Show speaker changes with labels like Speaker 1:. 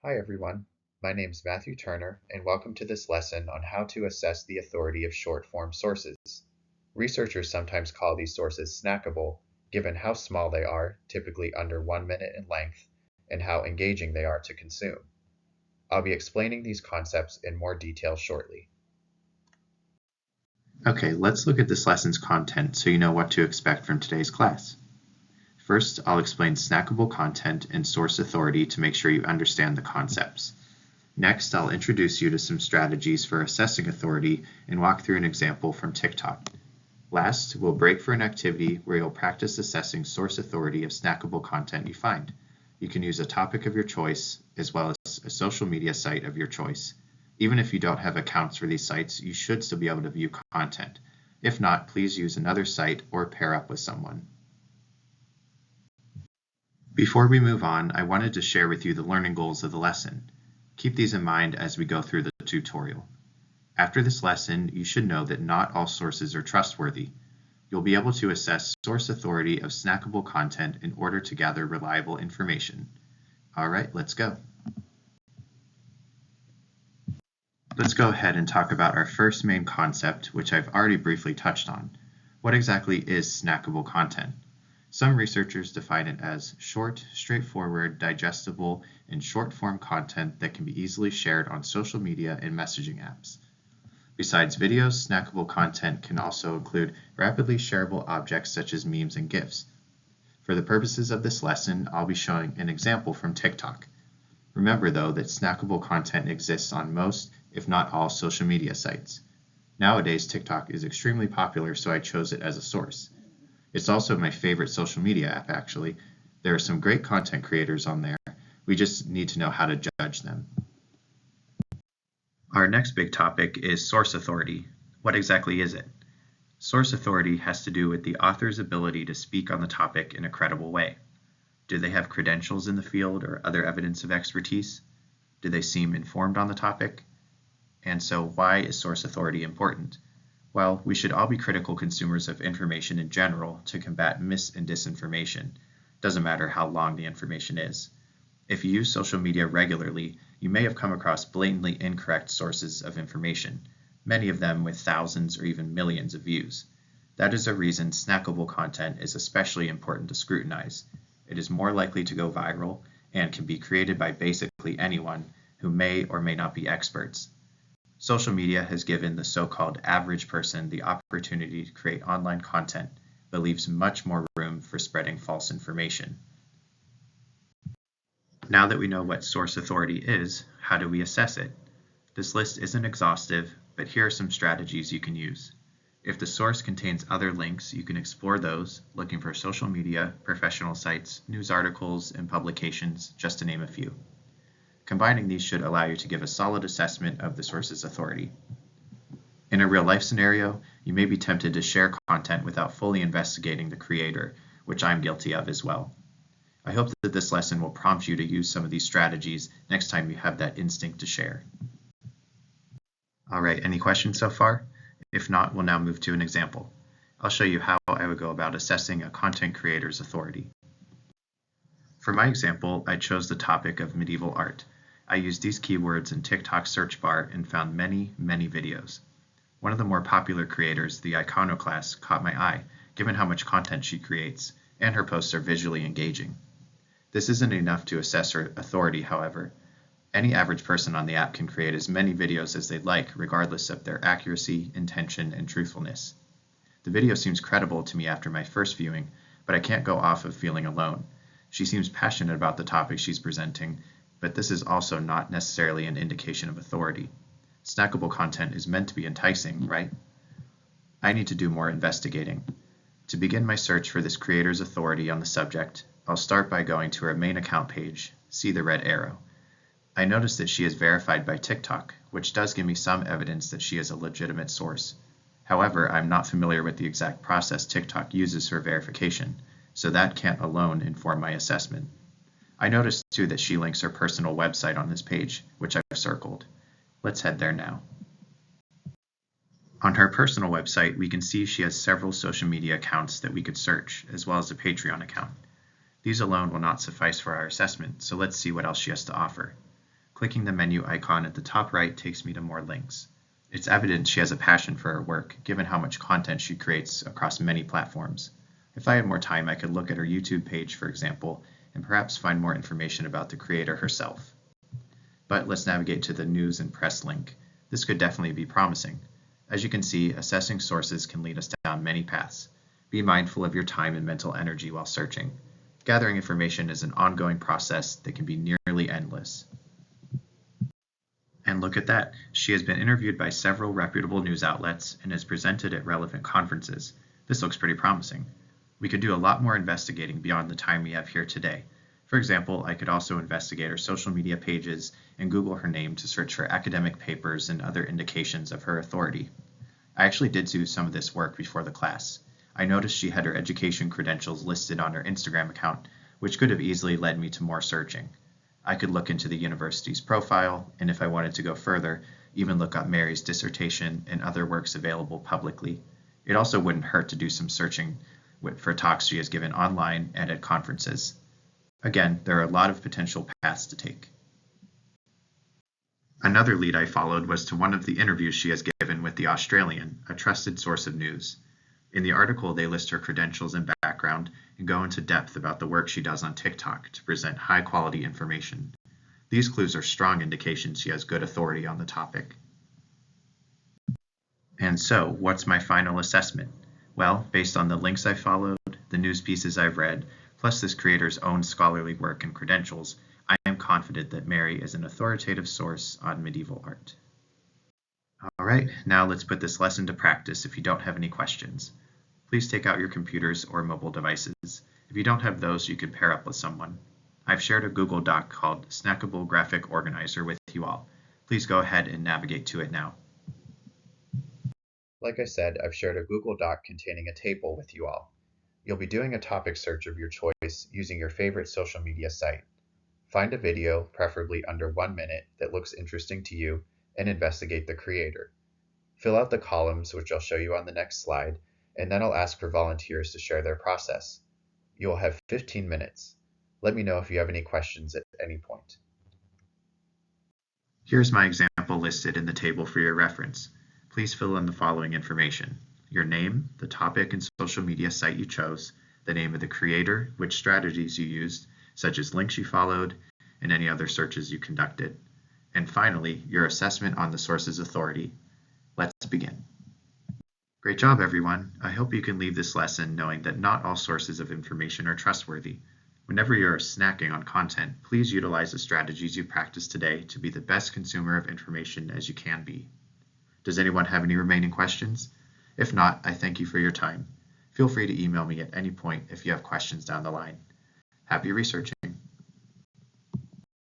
Speaker 1: Hi everyone, my name is Matthew Turner and welcome to this lesson on how to assess the authority of short-form sources. Researchers sometimes call these sources snackable, given how small they are, typically under 1 minute in length, and how engaging they are to consume. I'll be explaining these concepts in more detail shortly.
Speaker 2: Okay, let's look at this lesson's content so you know what to expect from today's class. First, I'll explain snackable content and source authority to make sure you understand the concepts. Next, I'll introduce you to some strategies for assessing authority and walk through an example from TikTok. Last, we'll break for an activity where you'll practice assessing source authority of snackable content you find. You can use a topic of your choice as well as a social media site of your choice. Even if you don't have accounts for these sites, you should still be able to view content. If not, please use another site or pair up with someone. Before we move on, I wanted to share with you the learning goals of the lesson. Keep these in mind as we go through the tutorial. After this lesson, you should know that not all sources are trustworthy. You'll be able to assess source authority of snackable content in order to gather reliable information. All right, let's go. Let's go ahead and talk about our first main concept, which I've already briefly touched on. What exactly is snackable content? Some researchers define it as short, straightforward, digestible, and short-form content that can be easily shared on social media and messaging apps. Besides videos, snackable content can also include rapidly shareable objects such as memes and GIFs. For the purposes of this lesson, I'll be showing an example from TikTok. Remember though that snackable content exists on most, if not all, social media sites. Nowadays, TikTok is extremely popular, so I chose it as a source. It's also my favorite social media app, actually. There are some great content creators on there. We just need to know how to judge them. Our next big topic is source authority. What exactly is it? Source authority has to do with the author's ability to speak on the topic in a credible way. Do they have credentials in the field or other evidence of expertise? Do they seem informed on the topic? And so why is source authority important? Well, we should all be critical consumers of information in general to combat mis- and disinformation. Doesn't matter how long the information is. If you use social media regularly, you may have come across blatantly incorrect sources of information, many of them with thousands or even millions of views. That is a reason snackable content is especially important to scrutinize. It is more likely to go viral and can be created by basically anyone who may or may not be experts. Social media has given the so-called average person the opportunity to create online content, but leaves much more room for spreading false information. Now that we know what source authority is, how do we assess it? This list isn't exhaustive, but here are some strategies you can use. If the source contains other links, you can explore those, looking for social media, professional sites, news articles, and publications, just to name a few. Combining these should allow you to give a solid assessment of the source's authority. In a real-life scenario, you may be tempted to share content without fully investigating the creator, which I'm guilty of as well. I hope that this lesson will prompt you to use some of these strategies next time you have that instinct to share. All right, any questions so far? If not, we'll now move to an example. I'll show you how I would go about assessing a content creator's authority. For my example, I chose the topic of medieval art. I used these keywords in TikTok's search bar and found many videos. One of the more popular creators, the Iconoclast, caught my eye, given how much content she creates, and her posts are visually engaging. This isn't enough to assess her authority, however. Any average person on the app can create as many videos as they'd like, regardless of their accuracy, intention, and truthfulness. The video seems credible to me after my first viewing, but I can't go off of feeling alone. She seems passionate about the topic she's presenting, but this is also not necessarily an indication of authority. Snackable content is meant to be enticing, right? I need to do more investigating. To begin my search for this creator's authority on the subject, I'll start by going to her main account page, see the red arrow. I notice that she is verified by TikTok, which does give me some evidence that she is a legitimate source. However, I'm not familiar with the exact process TikTok uses for verification, so that can't alone inform my assessment. I noticed too that she links her personal website on this page, which I've circled. Let's head there now. On her personal website, we can see she has several social media accounts that we could search, as well as a Patreon account. These alone will not suffice for our assessment, so let's see what else she has to offer. Clicking the menu icon at the top right takes me to more links. It's evident she has a passion for her work, given how much content she creates across many platforms. If I had more time, I could look at her YouTube page, for example, and perhaps find more information about the creator herself. But let's navigate to the news and press link. This could definitely be promising. As you can see, assessing sources can lead us down many paths. Be mindful of your time and mental energy while searching. Gathering information is an ongoing process that can be nearly endless. And look at that, she has been interviewed by several reputable news outlets and is presented at relevant conferences. This looks pretty promising. We could do a lot more investigating beyond the time we have here today. For example, I could also investigate her social media pages and Google her name to search for academic papers and other indications of her authority. I actually did do some of this work before the class. I noticed she had her education credentials listed on her Instagram account, which could have easily led me to more searching. I could look into the university's profile, and if I wanted to go further, even look up Mary's dissertation and other works available publicly. It also wouldn't hurt to do some searching for talks she has given online and at conferences. Again, there are a lot of potential paths to take. Another lead I followed was to one of the interviews she has given with The Australian, a trusted source of news. In the article, they list her credentials and background and go into depth about the work she does on TikTok to present high-quality information. These clues are strong indications she has good authority on the topic. And so, what's my final assessment? Well, based on the links I followed, the news pieces I've read, plus this creator's own scholarly work and credentials, I am confident that Mary is an authoritative source on medieval art. All right, now let's put this lesson to practice if you don't have any questions. Please take out your computers or mobile devices. If you don't have those, you can pair up with someone. I've shared a Google Doc called Snackable Graphic Organizer with you all. Please go ahead and navigate to it now.
Speaker 1: Like I said, I've shared a Google Doc containing a table with you all. You'll be doing a topic search of your choice using your favorite social media site. Find a video, preferably under 1 minute, that looks interesting to you, and investigate the creator. Fill out the columns, which I'll show you on the next slide, and then I'll ask for volunteers to share their process. You will have 15 minutes. Let me know if you have any questions at any point.
Speaker 2: Here's my example listed in the table for your reference. Please fill in the following information: your name, the topic and social media site you chose, the name of the creator, which strategies you used, such as links you followed, and any other searches you conducted. And finally, your assessment on the source's authority. Let's begin. Great job, everyone. I hope you can leave this lesson knowing that not all sources of information are trustworthy. Whenever you're snacking on content, please utilize the strategies you practiced today to be the best consumer of information as you can be. Does anyone have any remaining questions? If not, I thank you for your time. Feel free to email me at any point if you have questions down the line. Happy researching.